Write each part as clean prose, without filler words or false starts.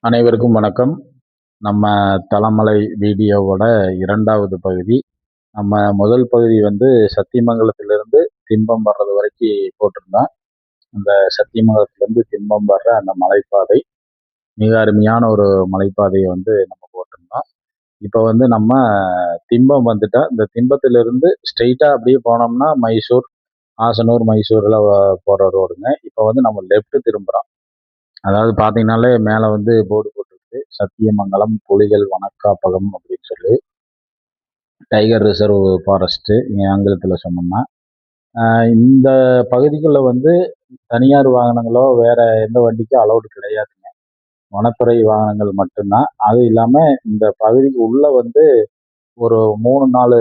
அனைவருக்கும் வணக்கம். நம்ம தலமலை வீடியோவோட 2வது பகுதி. நம்ம முதல் பகுதி வந்து சத்தியமங்கலத்திலிருந்து திம்பம் வர்றது வரைக்கும் போட்டிருந்தோம். அந்த சத்தியமங்கலத்திலிருந்து திம்பம் வர்ற அந்த மலைப்பாதை மிக அருமையான ஒரு மலைப்பாதையை வந்து நம்ம போட்டிருந்தோம். இப்போ வந்து நம்ம திம்பம் வந்துட்டோம். இந்த திம்பத்திலிருந்து ஸ்ட்ரெயிட்டா அப்படியே போனோம்னா மைசூர், ஆசனூர், மைசூர்ல போற ரோடுங்க. இப்போ வந்து நம்ம லெஃப்ட் திரும்புறோம். அதாவது பார்த்தீங்கன்னாலே மேலே வந்து போர்டு போட்டிருக்கு. சத்தியமங்கலம் புலிகள் வனக்காப்பகம் அப்படின்னு சொல்லி டைகர் ரிசர்வ் ஃபாரஸ்ட்டு ஆங்கிலத்தில் சொன்னோம்னா. இந்த பகுதிக்குள்ள வந்து தனியார் வாகனங்களோ வேற எந்த வண்டிக்கும் அலௌடு கிடையாதுங்க. வனத்துறை வாகனங்கள் மட்டும்தான். அது இல்லாமல் இந்த பகுதிக்கு உள்ள வந்து ஒரு 3-4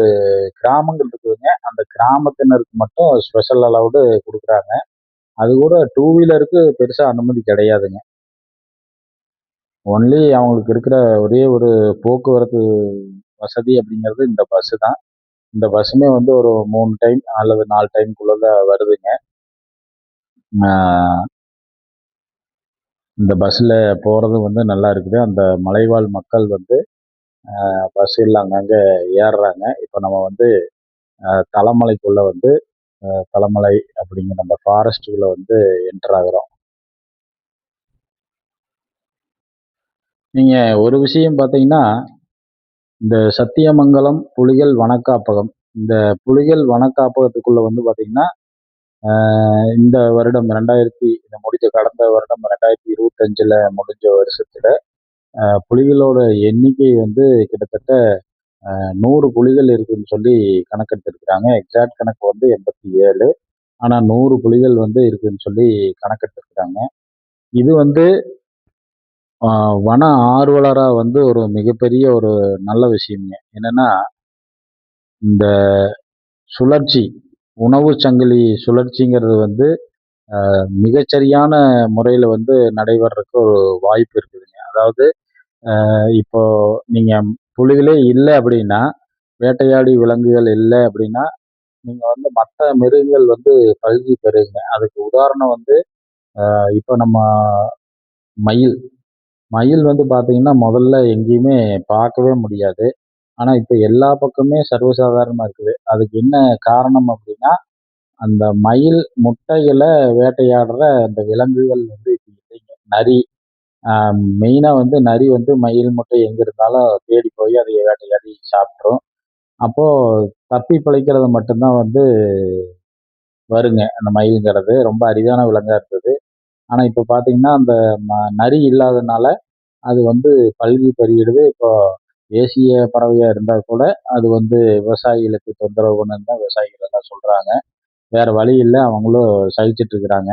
கிராமங்கள் இருக்குதுங்க. அந்த கிராமத்தினருக்கு மட்டும் ஸ்பெஷல் அலௌடு கொடுக்குறாங்க. அது கூட டூ வீலருக்கு பெருசாக அனுமதி கிடையாதுங்க. ஒன்லி அவங்களுக்கு இருக்கிற ஒரே ஒரு போக்குவரத்து வசதி அப்படிங்கிறது இந்த பஸ்ஸு தான். இந்த பஸ்ஸுமே வந்து ஒரு 3 டைம் அல்லது 4 டைம்குள்ள தான் வருதுங்க. இந்த பஸ்ஸில் போகிறது வந்து நல்லா இருக்குது. அந்த மலைவாழ் மக்கள் வந்து பஸ்ஸில் அங்கங்கே ஏறுறாங்க. இப்போ நம்ம வந்து தலமலைக்குள்ள வந்து தலமலை அப்படிங்கிற அந்த ஃபாரஸ்ட்டுக்குள்ள வந்து என்டர் ஆகுறோம். நீங்கள் ஒரு விஷயம் பார்த்தீங்கன்னா, இந்த சத்தியமங்கலம் புலிகள் வனக்காப்பகம், இந்த புலிகள் வனக்காப்பகத்துக்குள்ள வந்து பார்த்தீங்கன்னா, இந்த வருடம் கடந்த வருடம் 2025ல் முடிஞ்ச வருஷத்துல புலிகளோட எண்ணிக்கை வந்து கிட்டத்தட்ட 100 புலிகள் இருக்குன்னு சொல்லி கணக்கெடுத்திருக்கிறாங்க. எக்ஸாக்ட் கணக்கு வந்து 87. ஆனா 100 புலிகள் வந்து இருக்குன்னு சொல்லி கணக்கெடுத்திருக்கிறாங்க. இது வந்து வன ஆர்வலரா வந்து ஒரு மிகப்பெரிய ஒரு நல்ல விஷயம்ங்க. என்னன்னா, இந்த சுழற்சி, உணவு சங்கிலி சுழற்சிங்கிறது வந்து மிகச்சரியான முறையில வந்து நடைபெறதுக்கு ஒரு வாய்ப்பு இருக்குதுங்க. அதாவது இப்போ நீங்க புலிகளே இல்ல அப்படின்னா, வேட்டையாடி விலங்குகள் இல்ல அப்படின்னா, நீங்க வந்து மத்த மிருகங்கள் வந்து பல்கி பெருகுங்க. அதுக்கு உதாரணம் வந்து இப்போ நம்ம மயில். மயில் வந்து பார்த்தீங்கன்னா, முதல்ல எங்கேயுமே பார்க்கவே முடியாது. ஆனா, இப்ப எல்லா பக்கமுமே சர்வசாதாரணமா இருக்குது. அதுக்கு என்ன காரணம் அப்படின்னா, அந்த மயில் முட்டைகள வேட்டையாடுற அந்த விலங்குகள் வந்து இப்ப இல்லைங்க. நரி அ மெயினா வந்து நரி வந்து மயில் முட்டை எங்க இருந்தாலும் தேடி போய் அதை வேட்டையாடி சாப்பிட்ரும். அப்போ தப்பி பிழைக்கிறது மட்டும் தான் வந்து வருங்க. அந்த மயில்ங்கிறது ரொம்ப அரிதான விலங்கா இருந்தது. ஆனா இப்ப பார்த்தீங்கன்னா, அந்த நரி இல்லாதனால அது வந்து பல்கி பெருகிடுது. இப்போ தேசிய பறவையா இருந்தா கூட அது வந்து விவசாயிகளுக்கு தொந்தரவு பண்ணுன்னு தான் விவசாயிகள் எல்லாம் சொல்றாங்க. வேற வழி இல்ல. அவங்களும் சகிச்சுட்டு இருக்கிறாங்க.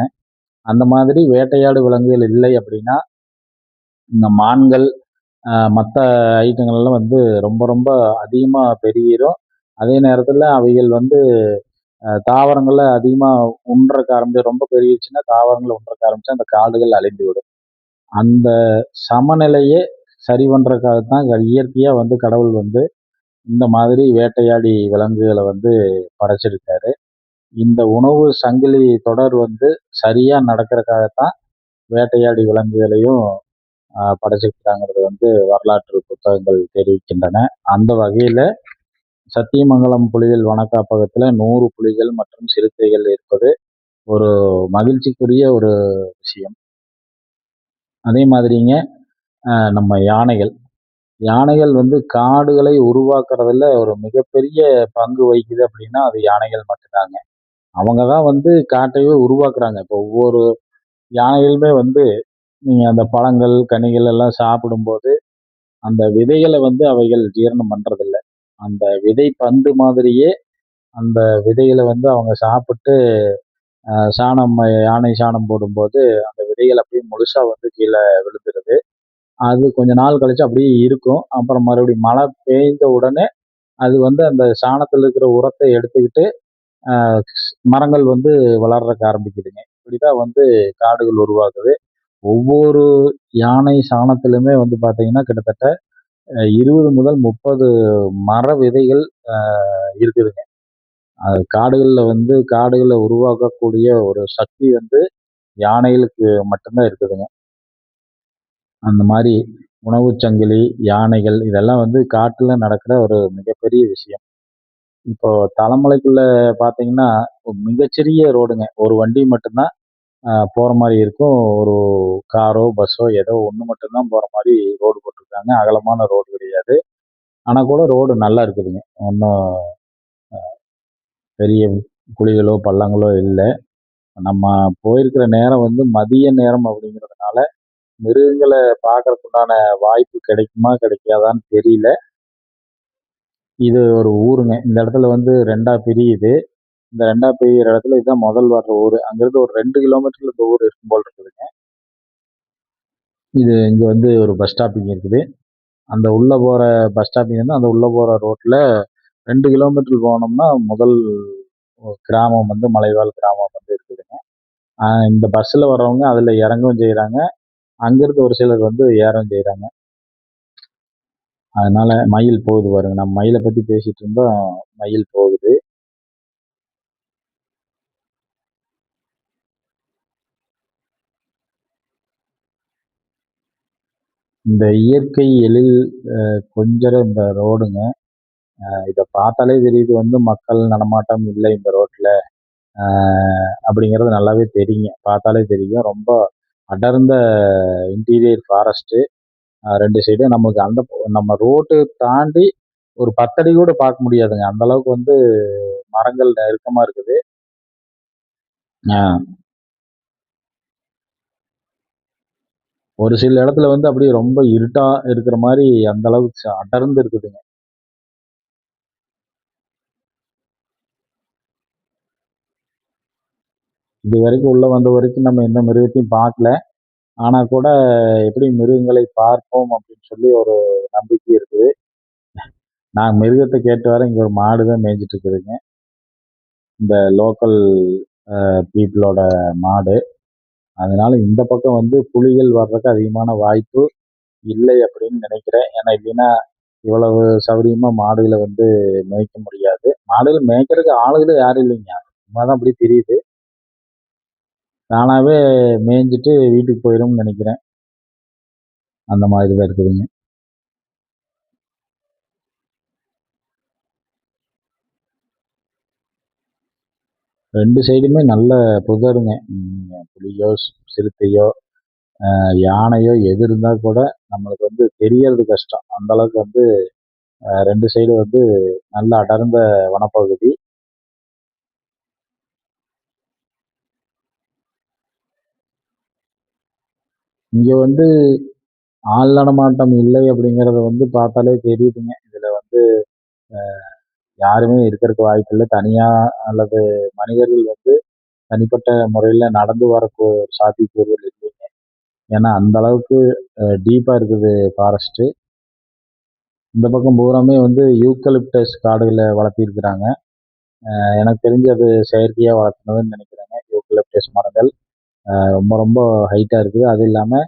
அந்த மாதிரி வேட்டையாடு விலங்குகள் இல்லை அப்படின்னா, இந்த மான்கள், மத்த ஐட்டங்கள் எல்லாம் வந்து ரொம்ப ரொம்ப அதிகமா பெருகிரும். அதே நேரத்துல அவைகள் வந்து தாவரங்கள அதிகமா உண்றக்க ரொம்ப பெருகிருச்சுன்னா, தாவரங்கள உண்றக்க ஆரம்பிச்சா அந்த காடுகள் அழிந்து விடும். அந்த சமநிலையே சரி பண்றதுக்காக தான் இயற்கையா வந்து கடவுள் வந்து இந்த மாதிரி வேட்டையாடி விலங்குகள வந்து படைச்சிருக்காரு. இந்த உணவு சங்கிலி தொடர் வந்து சரியா நடக்கிறதுக்காகத்தான் வேட்டையாடி விலங்குகளையும் படைச்சிருக்காங்கிறது வந்து வரலாற்று புத்தகங்கள் தெரிவிக்கின்றன. அந்த வகையில சத்தியமங்கலம் புலிகள் வனக்காப்பகத்துல 100 புலிகள் மற்றும் சிறுத்தைகள் இருப்பது ஒரு மகிழ்ச்சிக்குரிய ஒரு விஷயம். அதே மாதிரிங்க நம்ம யானைகள். யானைகள் வந்து காடுகளை உருவாக்குறதுல ஒரு மிகப்பெரிய பங்கு வகிக்குது அப்படின்னா, அது யானைகள் மட்டும்தாங்க. அவங்க தான் வந்து காட்டையே உருவாக்குறாங்க. இப்போ ஒவ்வொரு யானைகளுமே வந்து நீங்க அந்த பழங்கள், கனிகள் எல்லாம் சாப்பிடும்போது, அந்த விதைகள வந்து அவைகள் ஜீரணம் பண்றதில்ல. அந்த விதை பந்து மாதிரியே அந்த விதைகள வந்து அவங்க சாப்பிட்டு சாணம் யானை சாணம் போடும்போது, அந்த விதைகள் அப்படியே முழுசா வந்து கீழ விழுந்துருது. அது கொஞ்ச நாள் கழிச்சு அப்படியே இருக்கும். அப்புறம் மறுபடியும் மழை பெய்ந்த உடனே அது வந்து அந்த சாணத்துல இருக்கிற உரத்த எடுத்துக்கிட்டு, அ மரங்கள் வந்து வளர்றதுக்கு ஆரம்பிக்குதுங்க. இப்படிதான் வந்து காடுகள் உருவாகுது. ஒவ்வொரு யானை சாணத்திலுமே வந்து பார்த்தீங்கன்னா, கிட்டத்தட்ட 20 முதல் 30 மர விதைகள் அ இருக்குதுங்க. அது காடுகள்ல வந்து காடுகள உருவாக்கக்கூடிய ஒரு சக்தி வந்து யானைகளுக்கு மட்டும் தான் இருக்குதுங்க. அந்த மாதிரி உணவுச் சங்கிலி, யானைகள் இதெல்லாம் வந்து காட்டுல நடக்கிற ஒரு மிகப்பெரிய விஷயம். இப்போ தலமலைக்குள்ள பார்த்தீங்கன்னா, மிகச்சிறிய ரோடுங்க. ஒரு வண்டி மட்டும் தான் போற மாரி இருக்கும். ஒரு காரோ, பஸ்ஸோ ஏதோ ஒண்ணு மட்டும் தான் போற மாரி ரோடு போட்டிருக்காங்க. அகலமான ரோடு கிடையாது. ஆனா கூட ரோடு நல்லா இருக்குதுங்க. ஒண்ணும் பெரிய குழிகளோ, பள்ளங்களோ இல்ல. நம்ம போயிருக்கிற நேரம் வந்து மதிய நேரம் அப்படிங்கிறதுனால, மிருகங்கள பார்க்கறதுக்கு உண்டான வாய்ப்பு கிடைக்குமா, கிடைக்காதான்னு தெரியல. இது ஒரு ஊருங்க. இந்த இடத்துல வந்து 2ஆ பிரியுது. இந்த 2ஆ பிரியிற இடத்துல இதுதான் முதல் வர்ற ஊரு. அங்கருந்து ஒரு 2 கிலோமீட்டர்ல இந்த ஊர் இருக்கும் போல இருக்குதுங்க. இங்க வந்து ஒரு பஸ் ஸ்டாப்பிங் இருக்குது. அந்த உள்ள போற பஸ் ஸ்டாப்பிங் வந்து அந்த உள்ள போற ரோட்ல 2 கிலோமீட்டர் போனோம்னா முதல் கிராமம் வந்து மலைவாழ் கிராமம் வந்து இருக்குதுங்க. இந்த பஸ்ல வர்றவங்க அதுல இறங்கவும் செய்றாங்க. அங்கிருந்து ஒரு சிலர் வந்து ஏறவும் செய்றாங்க. அதனால மயில் போகுது பாருங்க. நம்ம மயில பத்தி பேசிட்டு இருந்தோம். மயில் போகுது. இந்த இயற்கை எழில் கொஞ்சுற இந்த ரோடுங்க. இத பார்த்தாலே தெரியுது வந்து மக்கள் நடமாட்டம் இல்லை இந்த ரோட்ல. அ அப்படிங்கிறது நல்லாவே தெரியுங்க. பார்த்தாலே தெரியும். ரொம்ப அடர்ந்த இன்டீரியர் ஃபாரஸ்ட்டு. 2 சைடும் நமக்கு நம்ம ரோட்டு தாண்டி ஒரு 10 அடி கூட பார்க்க முடியாதுங்க. அந்த அளவுக்கு வந்து மரங்கள் நெருக்கமா இருக்குது. ஆ ஒரு சில இடத்துல வந்து அப்படியே ரொம்ப இருட்டா இருக்கிற மாரி அந்த அளவுக்கு அடர்ந்து இருக்குதுங்க. இதுவரைக்கும் உள்ள வந்த வரைக்கும் நம்ம எந்த மிருகத்தையும் பார்க்கல. ஆனா கூட எப்படி மிருகங்களை பார்ப்போம் அப்படின்னு சொல்லி ஒரு நம்பிக்கை இருக்குது. நான் மிருகத்த கேட்டு வரேன். இங்க ஒரு மாடு தான் மேய்ஞ்சிட்டு இருக்குதுங்க. இந்த லோக்கல் பீப்பிளோட மாடு. அதனால இந்த பக்கம் வந்து புலிகள் வர்றதுக்கு அதிகமான வாய்ப்பு இல்லை அப்படின்னு நினைக்கிறேன். ஏன்னா இல்லைன்னா இவ்வளவு சௌகரியமா மாடுகள வந்து மேய்க்க முடியாது. மாடுகள் மேய்க்கிறதுக்கு ஆளுகளே யாரும் இல்லைங்க. சும்மா தான் அப்படி திரியுது. தானாவே மேய்ஞ்சிட்டு வீட்டுக்கு போயிரும்னு நினைக்கிறேன். அந்த மாதிரி தான் இருக்குதுங்க. 2 சைடுமே நல்ல புதருங்க. புலியோ, சிறுத்தையோ, யானையோ எது இருந்தா கூட நம்மளுக்கு வந்து தெரியறது கஷ்டம். அந்த அளவுக்கு வந்து 2 சைடு வந்து நல்ல அடர்ந்த வனப்பகுதி. இங்க வந்து ஆள் நடமாட்டம் இல்லை அப்படிங்கிறத வந்து பார்த்தாலே தெரியுதுங்க. இதுல வந்து யாருமே இருக்கறதுக்கு வாய்ப்பில்ல. தனியா அல்லது மனிதர்கள் வந்து தனிப்பட்ட முறையில நடந்து வரக்கு சாத்தியக்கூறுகள் இல்லைங்க. ஏன்னா அந்த அளவுக்கு டீப்பா இருக்குது ஃபாரஸ்ட்டு. இந்த பக்கம் பூராமே வந்து யூக்கலிப்டஸ் காடுகள வளர்த்திருக்கிறாங்க. எனக்கு தெரிஞ்சு அது செயற்கையா வளர்த்துனதுன்னு நினைக்கிறேங்க. யூக்கலிப்டஸ் மரங்கள். ரொம்ப ரொம்ப ஹைட்டா இருக்குது. அது இல்லாம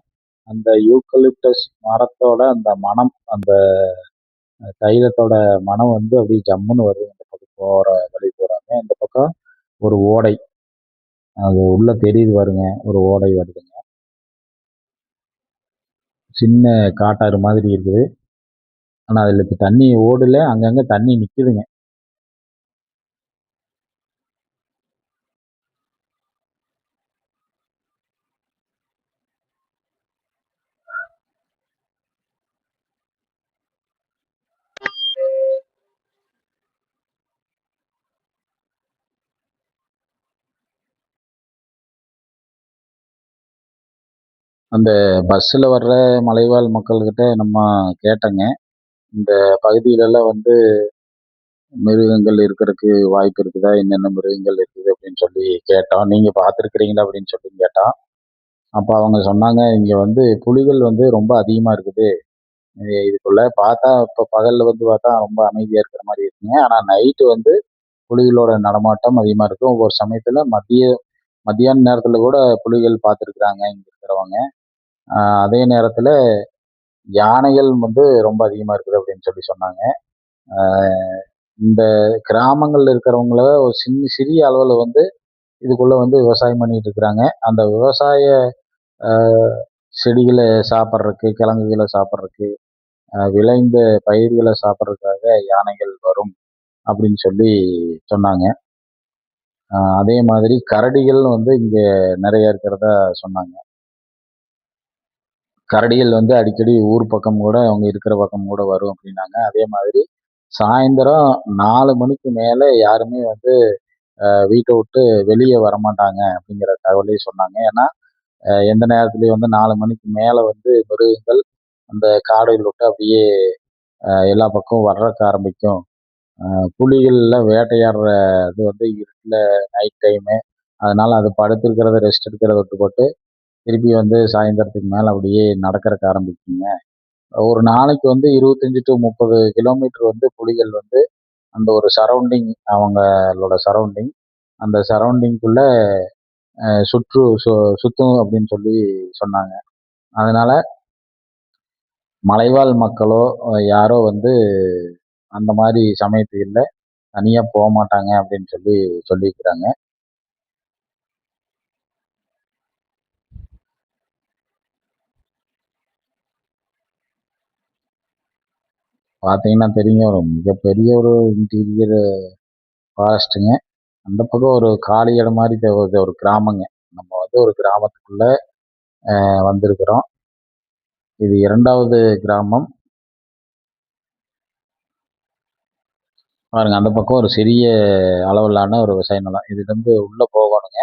அந்த யூக்கலிப்டஸ் மரத்தோட அந்த மணம், அந்த தைலத்தோட மணம் வந்து அப்படியே ஜம்முன்னு வருது. இந்த பக்கம் போற வழி பூராமே. இந்த பக்கம் ஒரு ஓடை. அது உள்ள தெரியுது பாருங்க. ஒரு ஓடை வருதுங்க. சின்ன காட்டாறு மாதிரி இருக்குது. ஆனா அதுல இப்ப தண்ணி ஓடல. அங்கங்க தண்ணி நிக்குதுங்க. அந்த பஸ்ஸுல வர்ற மலைவாழ் மக்கள்கிட்ட நம்ம கேட்டோங்க. இந்த பகுதியிலலாம் வந்து மிருகங்கள் இருக்கறக்கு வாய்ப்பு இருக்குதா? என்னென்ன மிருகங்கள் இருக்குது அப்படின்னு சொல்லி கேட்டோம். நீங்க பார்த்துருக்கிறீங்களா? அப்படின்னு சொல்லி கேட்டோம். அப்ப அவங்க சொன்னாங்க, இங்க வந்து புலிகள் வந்து ரொம்ப அதிகமா இருக்குது. இதுக்குள்ள பார்த்தா இப்ப பகல்ல வந்து பார்த்தா ரொம்ப அமைதியா இருக்கிற மாரி இருக்குங்க. ஆனா நைட்டு வந்து புலிகளோட நடமாட்டம் அதிகமா இருக்கும். ஒவ்வொரு சமயத்துல மத்தியான நேரத்துல கூட புலிகள் பார்த்துருக்குறாங்க இங்க இருக்கிறவங்க. அ அதே நேரத்துல யானைகள் வந்து ரொம்ப அதிகமா இருக்குது அப்படின்னு சொல்லி சொன்னாங்க. அ இந்த கிராமங்கள்ல இருக்கிறவங்கள ஒரு சிறிய அளவுல வந்து இதுக்குள்ள வந்து விவசாயம் பண்ணிட்டு இருக்கிறாங்க. அந்த விவசாய செடிகளை சாப்பிட்றதுக்கு, கிழங்குகளை சாப்பிட்றதுக்கு, விளைந்த பயிர்களை சாப்பிட்றதுக்காக யானைகள் வரும் அப்படின்னு சொல்லி சொன்னாங்க. அதே மாதிரி கரடிகள் வந்து இங்க நிறைய இருக்கிறதா சொன்னாங்க. கரடிகள் வந்து அடிக்கடி ஊர் பக்கம் கூட அவங்க இருக்கிற பக்கம் கூட வரும் அப்படின்னாங்க. அதே மாதிரி சாயந்தரம் 4 மணிக்கு மேல யாருமே வந்து வீட்ட விட்டு வெளிய வரமாட்டாங்க அப்படிங்கிற தகவலையும் சொன்னாங்க. ஏன்னா, எந்த நேரத்திலயும் வந்து 4 மணிக்கு மேல வந்து மிருகங்கள் அந்த காடுகள விட்டு அப்படியே எல்லா பக்கமும் வர்றதுக்கு ஆரம்பிக்கும். புலிகள்லாம் வேட்டையாடுற இது வந்து இருட்டுல நைட் டைமு. அதனால அது படுத்திருக்கிறத, ரெஸ்ட் எடுக்கிறத விட்டுப்போட்டு, திருப்பி வந்து சாயந்தரத்துக்கு மேல அப்படியே நடக்கறக்கு ஆரம்பிக்குங்க. ஒரு நாளைக்கு வந்து 25 டூ 30 கிலோமீட்டர் வந்து புலிகள் வந்து அந்த ஒரு சரவுண்டிங் அவங்களோட சரவுண்டிங். அந்த சரவுண்டிங்குள்ள சுற்று சு சுத்தும் அப்படின்னு சொல்லி சொன்னாங்க. அதனால மலைவாழ் மக்களோ, யாரோ வந்து அந்த மாரி சமயத்துகள்ல தனியா போமாட்டாங்க அப்படின்னு சொல்லி சொல்லியிருக்கிறாங்க. பார்த்தீங்கன்னா தெரியும். ஒரு மிகப்பெரிய ஒரு இன்டீரியர் ஃபாரஸ்ட்டுங்க. அந்த பக்கம் ஒரு காலி இடம் மாரி ஒரு கிராமங்க. நம்ம வந்து ஒரு கிராமத்துக்குள்ள வந்திருக்கிறோம். இது 2வது கிராமம். பாருங்க அந்த பக்கம் ஒரு சிறிய அளவிலான ஒரு விவசாய நிலம். இதுலருந்து உள்ள போகணுங்க.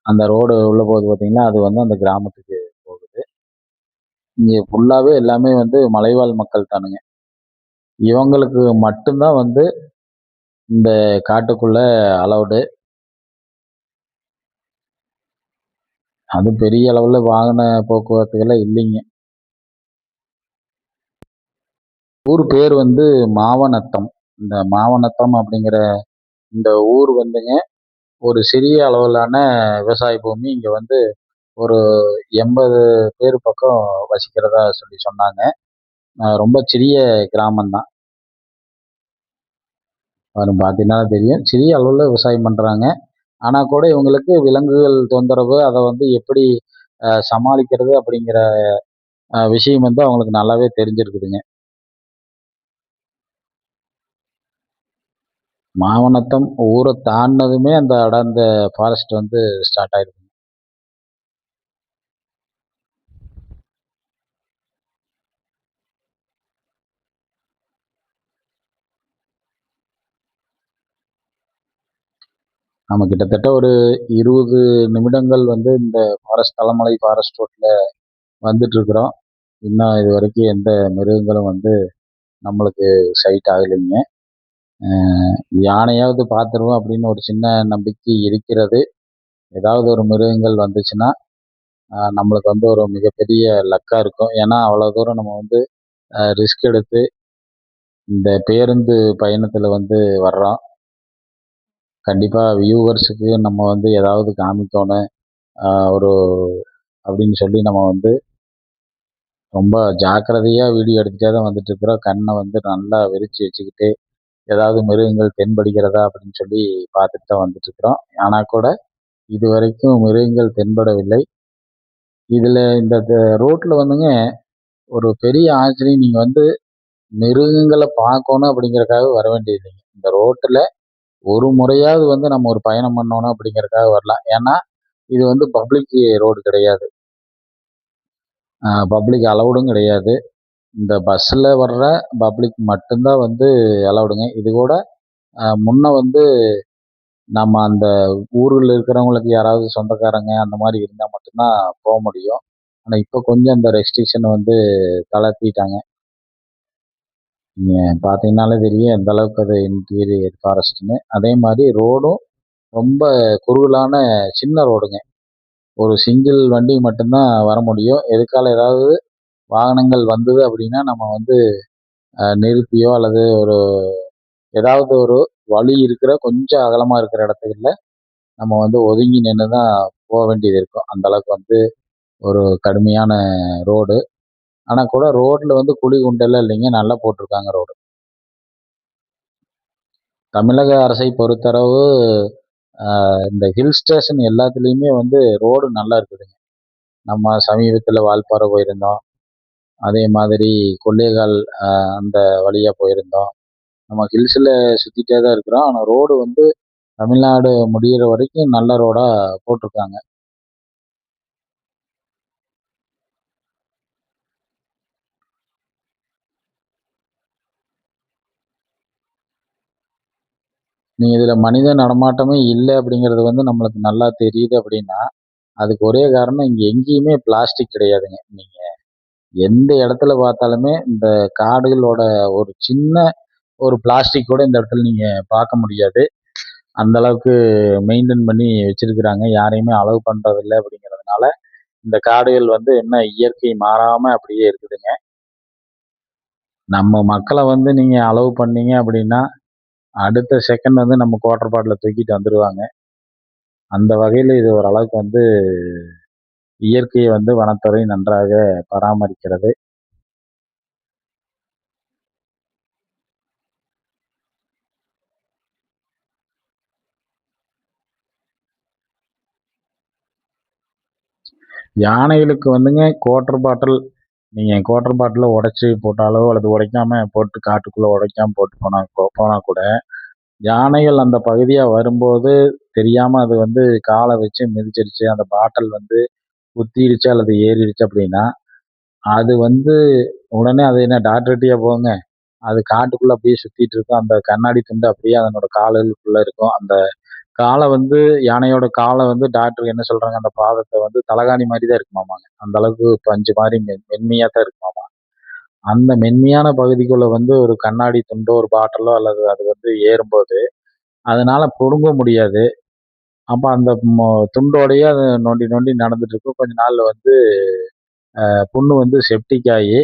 அந்த ரோடு உள்ள போகுது பார்த்தீங்களா, அது வந்து அந்த கிராமத்துக்கு போகுது. இங்க ஃபுல்லாவே எல்லாமே வந்து மலைவாழ் மக்கள் தானுங்க. இவங்களுக்கு மட்டும் தான் வந்து இந்த காட்டுக்குள்ள அலவுடு. அதுவும் பெரிய அளவுல வாகன போக்குவரத்துகள்லாம் இல்லைங்க. ஊர் பேர் வந்து மாவனத்தம். இந்த மாவனத்தம் அப்படிங்கிற இந்த ஊர் வந்துங்க, ஒரு சிறிய அளவிலான விவசாய பூமி. இங்க வந்து ஒரு 80 பேர் பக்கம் வசிக்கிறதா சொல்லி சொன்னாங்க. ரொம்ப சிறிய கிராமம் தான். பார்த்தீங்கன்னா தெரியும். சிறிய அளவுல விவசாயம் பண்றாங்க. ஆனா கூட இவங்களுக்கு விலங்குகள் தொந்தரவு, அத வந்து எப்படி சமாளிக்கிறது அப்படிங்கிற விஷயம் வந்து அவங்களுக்கு நல்லாவே தெரிஞ்சிருக்குதுங்க. மாவனத்தம் ஊர தாண்டுனதுமே அந்த அடர்ந்த ஃபாரஸ்ட் வந்து ஸ்டார்ட் ஆயிடுது. நம்ம கிட்டத்தட்ட ஒரு 20 நிமிடங்கள் வந்து இந்த தலமலை ஃபாரஸ்ட் ரோட்ல வந்துட்டு இருக்கிறோம். இன்னும் இதுவரைக்கும் எந்த மிருகங்களும் வந்து நம்மளுக்கு சைட் ஆகலைங்க. அ யானையாவது பார்த்துருவோம் அப்படின்னு ஒரு சின்ன நம்பிக்கை இருக்கிறது. ஏதாவது ஒரு மிருகங்கள் வந்துச்சுன்னா, நம்மளுக்கு வந்து ஒரு மிகப்பெரிய லக்கா இருக்கும். ஏன்னா, அவ்வளோ தூரம் நம்ம வந்து ரிஸ்க் எடுத்து இந்த பேருந்து பயணத்துல வந்து வர்றோம். கண்டிப்பா வியூவர்ஸுக்கு நம்ம வந்து ஏதாவது காமிக்கோணும். ஒரு அப்படின்னு சொல்லி நம்ம வந்து ரொம்ப ஜாக்கிரதையா வீடியோ எடுத்துட்டே தான் வந்துட்டு இருக்கிறோம். கண்ண வந்து நல்லா விரிச்சு வச்சுக்கிட்டு, ஏதாவது மிருகங்கள் தென்படுகிறதா அப்படின்னு சொல்லி பார்த்துட்டு தான் வந்துட்டு இருக்கிறோம். ஆனா கூட இதுவரைக்கும் மிருகங்கள் தென்படவில்லை. இதுல இந்த ரோட்ல வந்துங்க ஒரு பெரிய ஆச்சரியம், நீங்க வந்து மிருகங்கள பார்க்கணும் அப்படிங்கிறதுக்காக வர வேண்டியது இல்லைங்க. இந்த ரோட்டுல ஒரு முறையாவது வந்து நம்ம ஒரு பயணம் பண்ணணும் அப்படிங்கிறதுக்காக வரலாம். ஏன்னா, இது வந்து பப்ளிக் ரோடு கிடையாது. பப்ளிக் அலவுடும் கிடையாது. இந்த பஸ்ல வர்ற பப்ளிக் மட்டும் தான் வந்து அலவுடுங்க. இது கூட முன்ன வந்து நம்ம அந்த ஊருல இருக்கிறவங்களுக்கு யாராவது சொந்தக்காரங்க அந்த மாரி இருந்தா மட்டும் தான் முடியும். ஆனா, இப்ப கொஞ்சம் இந்த ரெஸ்ட்ரிக்ஷன் வந்து தளர்த்திட்டாங்க. நீங்க பார்த்தீங்கன்னாலே தெரியும் எந்த அளவுக்கு அது இன்டீரியர் ஃபாரஸ்ட்ன்னு. அதே மாரி ரோடும் ரொம்ப குறுகலான சின்ன ரோடுங்க. ஒரு சிங்கிள் வண்டி மட்டும் தான் வர முடியும். எதுக்கால ஏதாவது வாகனங்கள் வந்தது அப்படின்னா, நம்ம வந்து நிறுத்தியோ அல்லது ஒரு ஏதாவது ஒரு வழி இருக்கிற கொஞ்சம் அகலமா இருக்கிற இடத்துல நம்ம வந்து ஒதுங்கி நின்னு தான் வேண்டியது இருக்கும். அந்த அளவுக்கு வந்து ஒரு கடுமையான ரோடு. ஆனா கூட ரோட்ல வந்து குழி குண்டெல்லாம் இல்லைங்க. நல்லா போட்டிருக்காங்க ரோடு. தமிழக அரசை பொறுத்தளவு இந்த ஹில் ஸ்டேஷன் எல்லாத்துலயுமே வந்து ரோடு நல்லா இருக்குதுங்க. நம்ம சமீபத்தில் வால்பாறை போயிருந்தோம். அதே மாதிரி கொள்ளைகால் அந்த வழியாக போயிருந்தோம். நம்ம ஹில்ஸில் சுற்றிட்டே தான் இருக்கிறோம். ஆனால் ரோடு வந்து தமிழ்நாடு முடியிற வரைக்கும் நல்ல ரோடாக போட்டிருக்காங்க. நீங்க இதில் மனித நடமாட்டமே இல்லை அப்படிங்கிறது வந்து நம்மளுக்கு நல்லா தெரியுது அப்படின்னா, அதுக்கு ஒரே காரணம் இங்கே எங்கேயுமே பிளாஸ்டிக் கிடையாதுங்க. நீங்க எந்த இடத்துல பார்த்தாலுமே இந்த காடுகளோட ஒரு சின்ன ஒரு பிளாஸ்டிக் கூட இந்த இடத்துல நீங்க பார்க்க முடியாது. அந்த அளவுக்கு மெயின்டெயின் பண்ணி வச்சிருக்கிறாங்க. யாரையுமே அலோவ் பண்றதில்ல அப்படிங்கிறதுனால, இந்த காடுகள் வந்து என்ன இயற்கை மாறாம அப்படியே இருக்குதுங்க. நம்ம மக்கள வந்து நீங்க அலோவ் பண்ணீங்க அப்படின்னா, அடுத்த செகண்ட் வந்து நம்ம குவார்டர் பாட்டில தூக்கிட்டு வந்துருவாங்க. அந்த வகையில இது ஓரளவுக்கு வந்து இயற்கையை வந்து வனத்துறை நன்றாக பராமரிக்கிறது. யானைகளுக்கு வந்துங்க குவார்டர் பாட்டில் நீங்க குவார்டர் பாட்டில உடைச்சு போட்டாலோ, அல்லது உடைக்காம போட்டு காட்டுக்குள்ள உடைக்காம போட்டு போனா கூட, யானைகள் அந்த பகுதியா வரும்போது தெரியாம அது வந்து கால வச்சு மிதிச்சிருச்சு. அந்த பாட்டில் வந்து குத்திருச்சு அல்லது ஏறிடுச்சு அப்படின்னா, அது வந்து உடனே அது என்ன டாக்டர்ட்டயா போங்க. அது காட்டுக்குள்ள அப்படியே சுத்திட்டு இருக்கும். அந்த கண்ணாடி துண்டு அப்படியே அதனோட காலுக்குள்ள இருக்கும். அந்த கால வந்து யானையோட கால வந்து டாக்டர் என்ன சொல்றாங்க, அந்த பாதத்த வந்து தலகாணி மாரி தான் இருக்குமாமாங்க. அந்த அளவுக்கு பஞ்சு மாரி மென்மையா தான் இருக்குமாமா. அந்த மென்மையான பகுதிக்குள்ள வந்து ஒரு கண்ணாடி துண்டோ, ஒரு பாட்டிலோ அல்லது அது வந்து ஏறும்போது, அதனால புடுங்க முடியாது. அப்ப அந்த துண்டோடயே அது நொண்டி நொண்டி நடந்துட்டு இருக்கும். கொஞ்ச நாள்ல வந்து புண்ணு வந்து செப்டிக் ஆயி,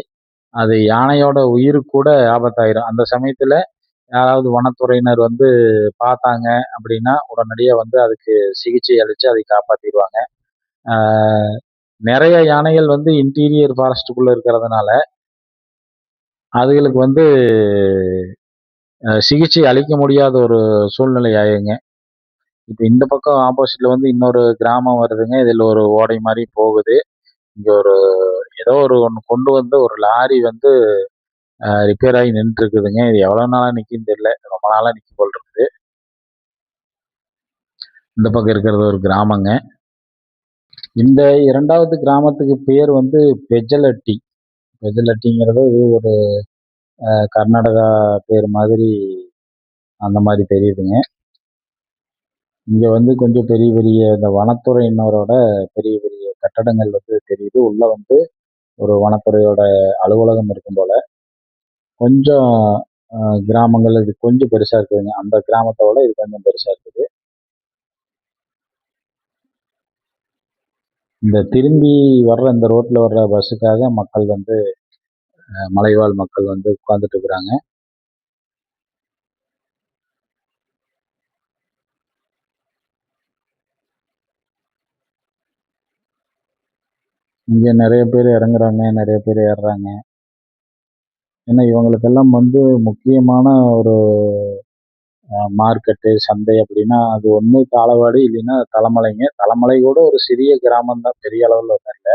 அது யானையோட உயிருக்கு கூட ஆபத்தாயிரும். அந்த சமயத்துல யாராவது வனத்துறையினர் வந்து பார்த்தாங்க அப்படின்னா, உடனடியா வந்து அதுக்கு சிகிச்சை அளிச்சு அதை காப்பாத்திருவாங்க. ஆ நெறைய யானைகள் வந்து இன்டீரியர் ஃபாரஸ்ட்டுக்குள்ள இருக்கிறதுனால, அதுகளுக்கு வந்து சிகிச்சை அளிக்க முடியாத ஒரு சூழ்நிலை ஆயிருங்க. இப்ப இந்த பக்கம் ஆப்போசிட்ல வந்து இன்னொரு கிராமம் வருதுங்க. இதில ஒரு ஓடை மாரி போகுது. இங்க ஒரு ஏதோ ஒண்ணு கொண்டு வந்து ஒரு லாரி வந்து ரிப்பேர் ஆகி நின்னுட்டுருக்குதுங்க. இது எவ்வளோ நாளா நிக்குன்னு தெரியல. ரொம்ப நாளா நிக்கும் போல இருக்குது. இந்த பக்கம் இருக்கிறது ஒரு கிராமங்க. இந்த 2வது கிராமத்துக்கு பேர் வந்து பெஜலட்டி. பெஜலட்டிங்கிறது ஒரு கர்நாடகா பேர் மாதிரி அந்த மாரி தெரியுதுங்க. இங்க வந்து கொஞ்சம் பெரிய பெரிய இந்த வனத்துறையினரோட பெரிய பெரிய கட்டடங்கள் வந்து தெரியுது. உள்ள வந்து ஒரு வனத்துறையோட அலுவலகம் இருக்கும் போல. கொஞ்சம் கிராமங்கள் இது கொஞ்சம் பெருசா இருக்குதுங்க. அந்த கிராமத்த விட இது கொஞ்சம் பெருசா இருக்குது. இந்த திரும்பி வர்ற இந்த ரோட்ல வர்ற பஸ்ஸுக்காக மக்கள் வந்து மலைவாழ் மக்கள் வந்து உட்கார்ந்துட்டு இருக்கிறாங்க. இங்க நெறைய பேர் இறங்குறாங்க, நெறைய பேர் ஏறுறாங்க. ஏன்னா இவங்களுக்கெல்லாம் வந்து முக்கியமான ஒரு மார்க்கெட்டு, சந்தை அப்படின்னா, அது ஒண்ணு தாளவாடி இல்லைன்னா தலமலைங்க. தலமலை கூட ஒரு சிறிய கிராமம் தான். பெரிய அளவுல ஒண்ணும் இல்ல.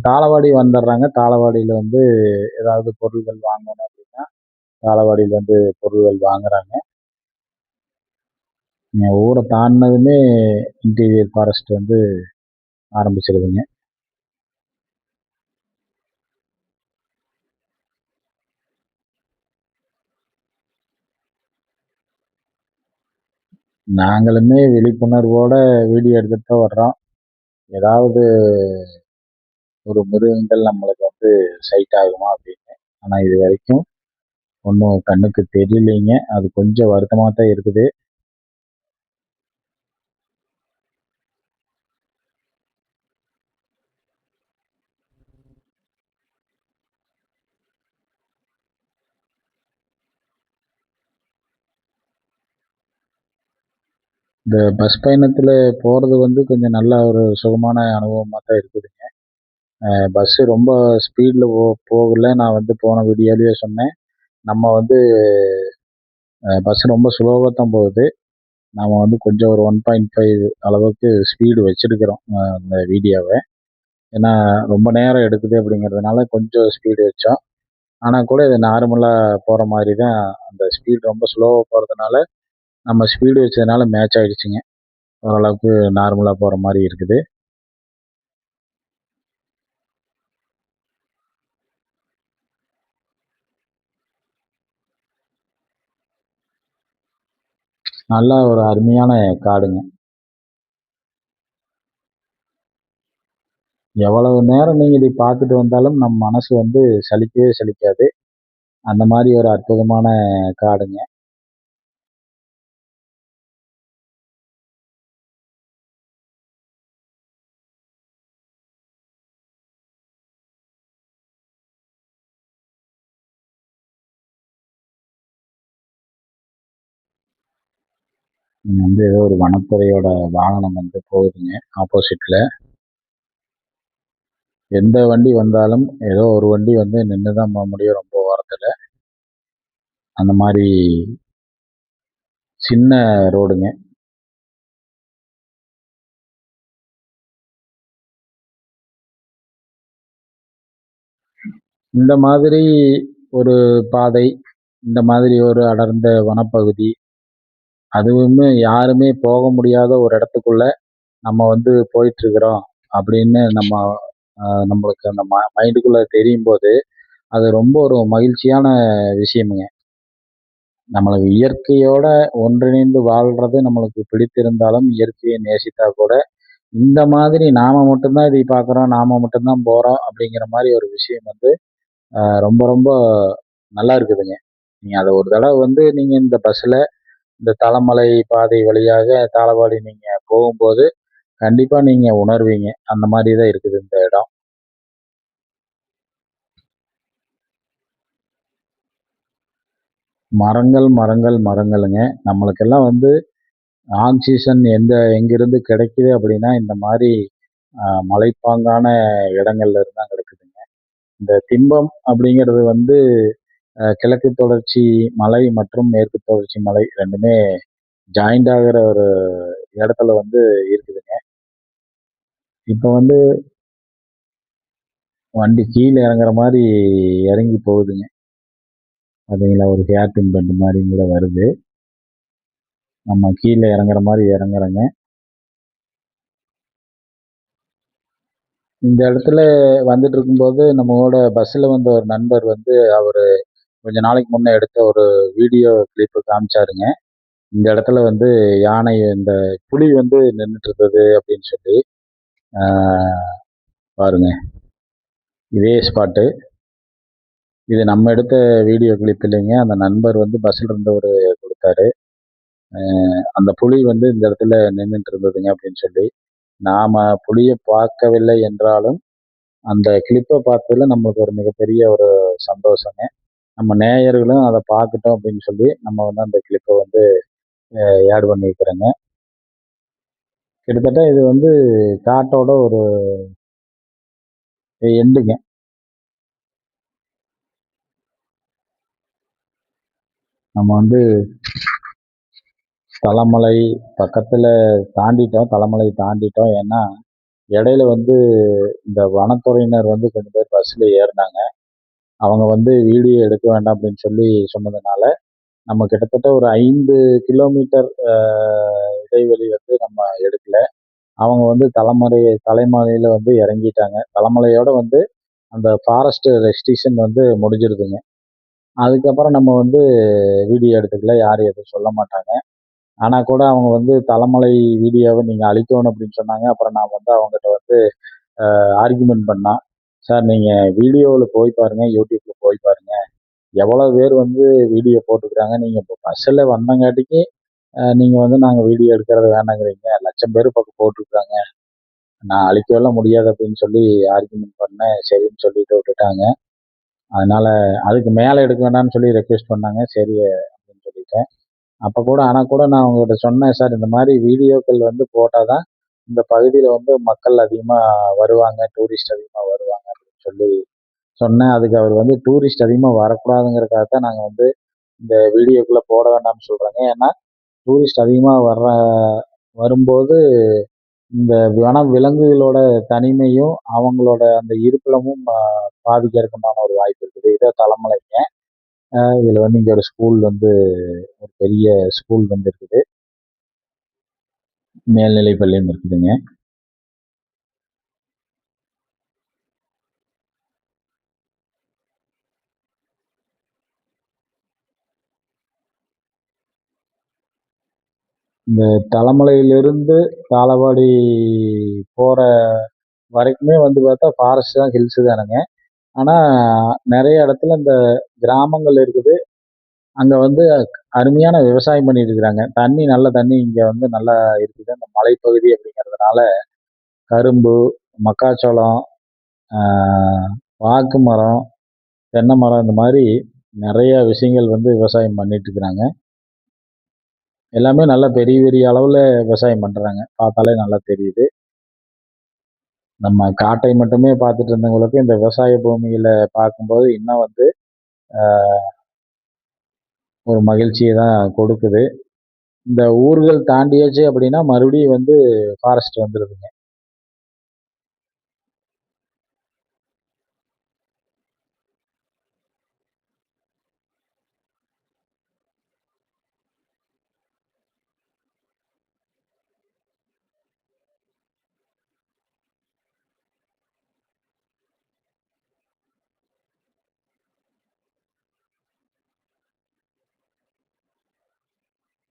தாளவாடி வந்துடுறாங்க. தாளவாடியில வந்து ஏதாவது பொருள்கள் வாங்கணும் அப்படின்னா, தாளவாடியில வந்து பொருள்கள் வாங்குறாங்க. ஊர தாண்டுனதுமே இன்டீரியர் ஃபாரஸ்ட் வந்து ஆரம்பிச்சிருதுங்க. நாங்களுமே விழிப்புணர்வோட வீடியோ எடுத்துட்டு தான் வர்றோம். ஏதாவது ஒரு மிருகங்கள் நம்மளுக்கு வந்து சைட் ஆகுமா அப்படின்னு. ஆனா இதுவரைக்கும் ஒண்ணும் கண்ணுக்கு தெரியலைங்க. அது கொஞ்சம் வருத்தமா தான் இருக்குது. இந்த பஸ் பயணத்துல போறது வந்து கொஞ்சம் நல்ல ஒரு சுகமான அனுபவமா தான் இருக்குதுங்க. பஸ்ஸு ரொம்ப ஸ்பீட்ல போகல. நான் வந்து போன வீடியோலயே சொன்னேன். நம்ம வந்து பஸ் ரொம்ப ஸ்லோவா தான் போகுது. நாம வந்து கொஞ்சம் ஒரு 1.5 அளவுக்கு ஸ்பீடு வச்சிருக்கிறோம் அந்த வீடியோவ. ஏன்னா ரொம்ப நேரம் எடுக்குது அப்படிங்கிறதுனால கொஞ்சம் ஸ்பீடு வச்சோம். ஆனால் கூட இது நார்மலாக போகிற மாதிரி தான். அந்த ஸ்பீடு ரொம்ப ஸ்லோவாக போகிறதுனால நம்ம ஸ்பீடு வச்சதுனால மேட்ச் ஆகிடுச்சிங்க. ஓரளவுக்கு நார்மலாக போகிற மாதிரி இருக்குது. நல்லா ஒரு அருமையான காடுங்க. எவ்வளவு நேரம் நீங்கள் இதை பார்த்துட்டு வந்தாலும் நம் மனசு வந்து சலிக்கவே சலிக்காது. அந்த மாதிரி ஒரு அற்புதமான காடுங்க. வந்து ஏதோ ஒரு வனத்துறையோட வாகனம் வந்து போகுதுங்க ஆப்போசிட்ல. எந்த வண்டி வந்தாலும் ஏதோ ஒரு வண்டி வந்து நின்று தான் முடியும் ரொம்ப ஓரத்தில். அந்த மாதிரி சின்ன ரோடுங்க. இந்த மாதிரி ஒரு பாதை, இந்த மாதிரி ஒரு அடர்ந்த வனப்பகுதி, அதுவுமே யாருமே போக முடியாத ஒரு இடத்துக்குள்ள நம்ம வந்து போயிட்டு இருக்கிறோம் அப்படின்னு நம்மளுக்கு அந்த மைண்டுக்குள்ள தெரியும் போது அது ரொம்ப ஒரு மகிழ்ச்சியான விஷயமுங்க. நம்மளுக்கு இயற்கையோட ஒன்றிணைந்து வாழ்றது நம்மளுக்கு பிடித்திருந்தாலும், இயற்கையை நேசித்தா கூட இந்த மாதிரி நாம மட்டும்தான் இதை பார்க்குறோம், நாம மட்டும்தான் போறோம் அப்படிங்கிற மாதிரி ஒரு விஷயம் வந்து ரொம்ப ரொம்ப நல்லா இருக்குதுங்க. நீங்க அத ஒரு தடவ வந்து நீங்க இந்த பஸ்ல இந்த தலமலை பாதை வழியாக தாளவாடி நீங்க போகும்போது, கண்டிப்பா நீங்க உணர்வீங்க. அந்த மாதிரி தான் இருக்குது இந்த இடம். மரங்கள், மரங்கள், மரங்களுங்க. நம்மளுக்கெல்லாம் வந்து ஆக்ஸிஜன் எங்கிருந்து கிடைக்குது அப்படின்னா, இந்த மாரி மலைப்பாங்கான இடங்கள்ல இருந்து தான் கிடைக்குதுங்க. இந்த திம்பம் அப்படிங்கிறது வந்து கிழக்கு தொடர்ச்சி மலை மற்றும் மேற்கு தொடர்ச்சி மலை 2மே ஜாயிண்ட் ஆகுற ஒரு இடத்துல வந்து இருக்குதுங்க. இப்ப வந்து வண்டி கீழ இறங்குற மாரி இறங்கி போகுதுங்க. பார்த்தீங்களா? ஒரு ஹேர் பின் பெண்ட் மாரி கூட வருது. நம்ம கீழ இறங்குற மாரி இறங்குறோங்க. இந்த இடத்துல வந்துட்டு இருக்கும்போது நம்மளோட பஸ்ஸில வந்த ஒரு நண்பர் வந்து அவரு கொஞ்ச நாளைக்கு முன்ன எடுத்த ஒரு வீடியோ கிளிப்பு காமிச்சாருங்க. இந்த இடத்துல வந்து யானை இந்த புலி வந்து நின்னுட்டு இருந்தது அப்படின்னு சொல்லி. ஆ பாருங்க. இதே ஸ்பாட்டு. இது நம்ம எடுத்த வீடியோ கிளிப் இல்லைங்க. அந்த நண்பர் வந்து பஸ்ல இருந்தவரு குடுத்தாரு. அந்த புலி வந்து இந்த இடத்துல நின்னுட்டு இருந்ததுங்க அப்படின்னு சொல்லி. நாம புலிய பார்க்கவில்லை என்றாலும், அந்த கிளிப்ப பார்த்ததுல நம்மளுக்கு ஒரு மிகப்பெரிய ஒரு சந்தோஷங்க. நம்ம நேயர்களும் அத பார்க்கட்டும் அப்படின்னு சொல்லி, நம்ம வந்து அந்த கிளிப்ப வந்து ஆட் பண்ணியிருக்கிறேங்க. கிட்டத்தட்ட இது வந்து காட்டோட ஒரு எண்டுங்க. நம்ம வந்து தலமலை பக்கத்துல தாண்டிட்டோம். தலமலை தாண்டிட்டோம். ஏன்னா, இடையில வந்து இந்த வனத்துறையினர் வந்து கொஞ்சம் பேர் பஸ்ல ஏறுனாங்க. அவங்க வந்து வீடியோ எடுக்க வேண்டாம் அப்படின்னு சொல்லி சொன்னதுனால, நம்ம கிட்டத்தட்ட ஒரு 5 கிலோமீட்டர் இடைவெளி வந்து நம்ம எடுக்கல. அவங்க வந்து தலைமலையில வந்து இறங்கிட்டாங்க. தலமலையோட வந்து அந்த ஃபாரஸ்ட் ரெஸ்ட்ரிக்ஷன் வந்து முடிஞ்சிருதுங்க. அதுக்கப்புறம் நம்ம வந்து வீடியோ எடுத்துக்கல. யாரும் எதுவும் சொல்ல மாட்டாங்க. ஆனா கூட அவங்க வந்து தலமலை வீடியோவ நீங்க அழிக்கணும் அப்படின்னு சொன்னாங்க. அப்புறம் நான் வந்து அவங்ககிட்ட வந்து ஆர்கியூமென்ட் பண்ணோம். சார் நீங்க வீடியோவுல போய் பாருங்க. யூடியூப்ல போய் பாருங்க. எவ்வளவு பேர் வந்து வீடியோ போட்டுக்கிறாங்க. நீங்க இப்போ பஸ்ஸில வந்தங்காட்டிக்கு நீங்க வந்து நாங்க வீடியோ எடுக்கிறது வேணாங்கிறீங்க. லட்சம் பேர் பக்கம் போட்டுருக்காங்க. நான் அழிக்கவெல்லாம் முடியாது அப்படின்னு சொல்லி ஆர்கியூமென்ட் பண்ணேன். சரின்னு சொல்லிட்டு விட்டுட்டாங்க. அதனால அதுக்கு மேல எடுக்க வேண்டாம்னு சொல்லி ரெக்வெஸ்ட் பண்ணாங்க. சரி அப்படின்னு சொல்லிட்டேன். அப்ப கூட ஆனா கூட நான் அவங்ககிட்ட சொன்னேன், சார் இந்த மாரி வீடியோக்கள் வந்து போட்டா தான் இந்த பகுதியில வந்து மக்கள் அதிகமா வருவாங்க. டூரிஸ்ட் அதிகமா வருவாங்க அப்படின்னு சொல்லி சொன்னேன். அதுக்கு அவர் வந்து டூரிஸ்ட் அதிகமா வரக்கூடாதுங்கிறதுக்காக தான் நாங்க வந்து இந்த வீடியோக்குள்ள போட வேண்டாம்னு சொல்றோங்க. ஏன்னா டூரிஸ்ட் அதிகமா வரும்போது இந்த விலங்குகளோட தனிமையும், அவங்களோட அந்த இருப்பிடமும் பாதிக்கிறதுக்குண்டான ஒரு வாய்ப்பு இருக்குது. இதான் தலமலைங்க. இதுல வந்து இங்க ஒரு ஸ்கூல் வந்து ஒரு பெரிய ஸ்கூல் வந்து இருக்குது. மேல்நிலை பள்ளியும் இருக்குதுங்க. இந்த தலமலையிலிருந்து தாளவாடி போற வரைக்குமே வந்து பார்த்தா ஃபாரஸ்ட் தான், ஹில்ஸ் தானுங்க. ஆனா நெறைய இடத்துல இந்த கிராமங்கள் இருக்குது. அங்க வந்து அருமையான விவசாயம் பண்ணிட்டு இருக்கிறாங்க. நல்ல தண்ணி இங்க வந்து நல்லா இருக்குது. அந்த மலைப்பகுதி அப்படிங்கிறதுனால கரும்பு, மக்காச்சோளம், ஆ வாக்கு மரம், தென்னை மரம் இந்த மாரி நெறைய விஷயங்கள் வந்து விவசாயம் பண்ணிட்டு இருக்கிறாங்க. எல்லாமே நல்லா பெரிய பெரிய அளவுல விவசாயம் பண்றாங்க. பார்த்தாலே நல்லா தெரியுது. நம்ம காட்டை மட்டுமே பார்த்துட்டு இருந்தவங்களுக்கு இந்த விவசாய பூமியில பார்க்கும்போது இன்னும் வந்து ஒரு மகிழ்ச்சிய தான் கொடுக்குது. இந்த ஊர்கள் தாண்டியாச்சு அப்படின்னா மறுபடியும் வந்து ஃபாரஸ்ட் வந்துருதுங்க.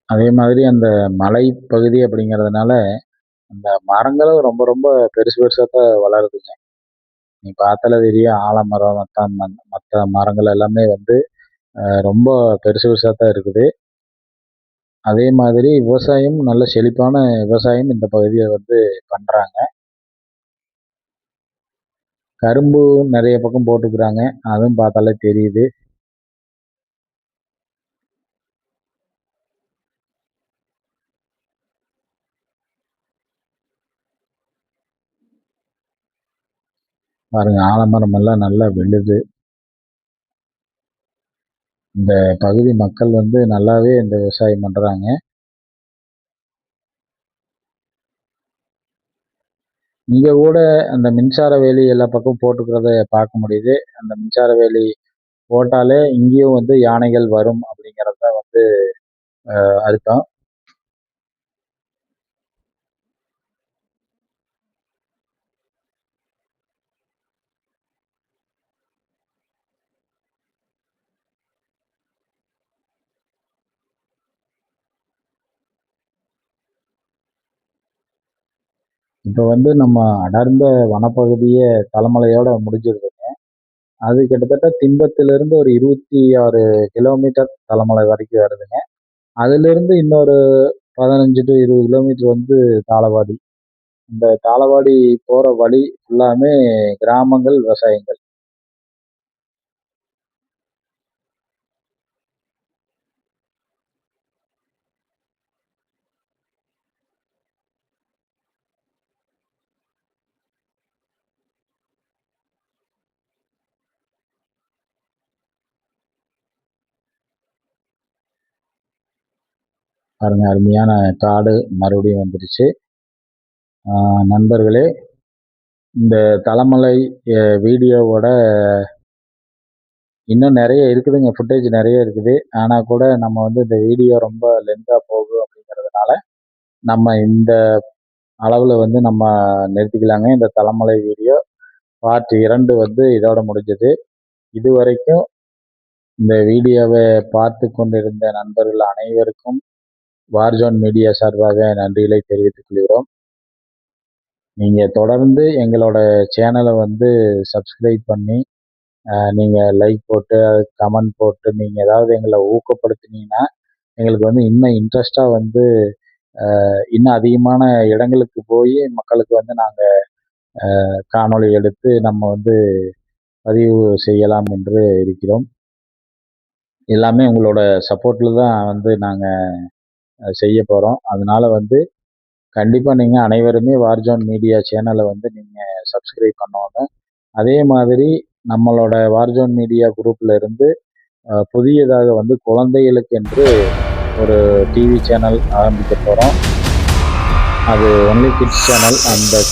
அதே மாதிரி அந்த மலைப்பகுதி அப்படிங்கிறதுனால, அந்த மரங்களும் ரொம்ப ரொம்ப பெருசு பெருசா தான் வளருதுங்க. நீ பார்த்தாலே தெரியும் ஆலமரம், மத்த மரங்கள் எல்லாமே வந்து ரொம்ப பெருசு பெருசா தான் இருக்குது. அதே மாதிரி விவசாயம் நல்ல செழிப்பான விவசாயம் இந்த பகுதியில வந்து பண்றாங்க. கரும்பு நெறைய பக்கம் போட்டுருக்குறாங்க. அதுவும் பார்த்தாலே தெரியுது. பாருங்க ஆலமரம் எல்லாம் நல்லா விழுது. இந்த பகுதி மக்கள் வந்து நல்லாவே இந்த விவசாயம் பண்றாங்க. இங்க கூட அந்த மின்சார வேலி எல்லா பக்கமும் போட்டிருக்கிறத பார்க்க முடியுது. அந்த மின்சார வேலி போட்டாலே இங்கேயும் வந்து யானைகள் வரும் அப்படிங்கிறது தான் வந்து அர்த்தம். இப்ப வந்து நம்ம அடர்ந்த வனப்பகுதியே தலமலையோட முடிஞ்சிருதுங்க. அது கிட்டத்தட்ட திம்பத்திலிருந்து ஒரு 26 கிலோமீட்டர் தலமலை வரைக்கும் வருதுங்க. அதிலிருந்து இன்னொரு 15 டூ 20 கிலோமீட்டர் வந்து தாளவாடி. இந்த தாளவாடி போற வழி ஃபுல்லாமே கிராமங்கள், விவசாயங்கள். பாருங்க அருமையான காடு மறுபடியும் வந்துருச்சு. நண்பர்களே, இந்த தலமலை வீடியோவோட இன்னும் நெறைய இருக்குதுங்க. ஃபுட்டேஜ் நெறைய இருக்குது. ஆனா கூட நம்ம வந்து இந்த வீடியோ ரொம்ப லென்த்தா போகும் அப்படிங்கிறதுனால, நம்ம இந்த அளவுல வந்து நம்ம நிறுத்திக்கலாங்க. இந்த தலமலை வீடியோ பார்ட் 2 வந்து இதோட முடிஞ்சது. இதுவரைக்கும் இந்த வீடியோவ பார்த்துக் கொண்டிருந்த நண்பர்கள் அனைவருக்கும் வார்ஜோன் மீடியா சார்பாக நன்றிகளை தெரிவித்துக் கொள்கிறோம். நீங்க தொடர்ந்து எங்களோட சேனல வந்து சப்ஸ்கிரைப் பண்ணி, நீங்க லைக் போட்டு, அதுக்கு கமெண்ட் போட்டு, நீங்க ஏதாவது எங்கள ஊக்கப்படுத்துனீங்கன்னா, எங்களுக்கு வந்து இன்னும் இன்ட்ரெஸ்ட்டா வந்து இன்னும் அதிகமான இடங்களுக்கு போயி மக்களுக்கு வந்து நாங்க காணொளி எடுத்து நம்ம வந்து பதிவு செய்யலாம் என்று இருக்கிறோம். எல்லாமே உங்களோட சப்போர்ட்ல தான் வந்து நாங்க செய்ய போறோம். அதனால வந்து கண்டிப்பா நீங்க அனைவருமே வார்ஜோன் மீடியா சேனல வந்து நீங்க சப்ஸ்கிரைப் பண்ணணும். அதே மாதிரி நம்மளோட வார்ஜோன் மீடியா குரூப்ல இருந்து புதியதாக வந்து குழந்தைகளுக்கு என்று ஒரு டிவி சேனல் ஆரம்பிக்க போறோம். அது ஒன்லி கிட்ஸ் சேனல். அந்த